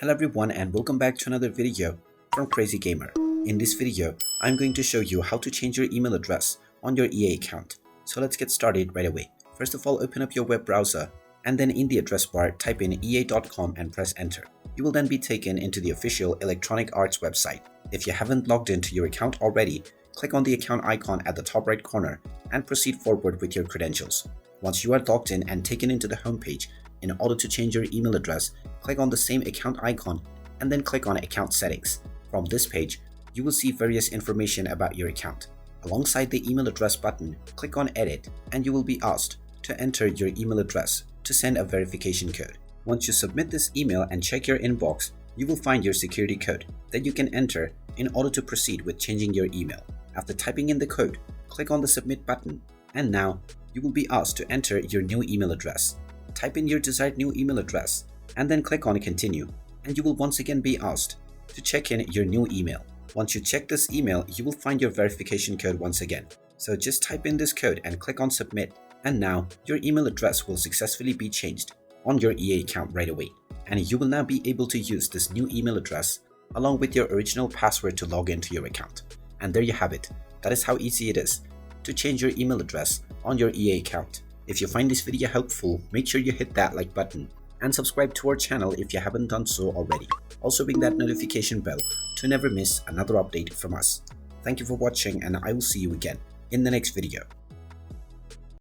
Hello everyone and welcome back to another video from Crazy Gamer. In this video, I'm going to show you how to change your email address on your EA account. So let's get started right away. First of all, open up your web browser and then in the address bar type in ea.com and press enter. You will then be taken into the official Electronic Arts website. If you haven't logged into your account already, click on the account icon at the top right corner and proceed forward with your credentials. Once you are logged in and taken into the homepage, in order to change your email address, click on the same account icon and then click on Account Settings. From this page, you will see various information about your account. Alongside the email address button, click on Edit and you will be asked to enter your email address to send a verification code. Once you submit this email and check your inbox, you will find your security code that you can enter in order to proceed with changing your email. After typing in the code, click on the Submit button and now you will be asked to enter your new email address. Type in your desired new email address and then click on Continue and you will once again be asked to check in your new email. Once you check this email, you will find your verification code once again. So just type in this code and click on Submit and now your email address will successfully be changed on your EA account right away. And you will now be able to use this new email address along with your original password to log into your account. And there you have it. That is how easy it is to change your email address on your EA account. If you find this video helpful, make sure you hit that like button and subscribe to our channel if you haven't done so already. Also ring that notification bell to never miss another update from us. Thank you for watching and I will see you again in the next video.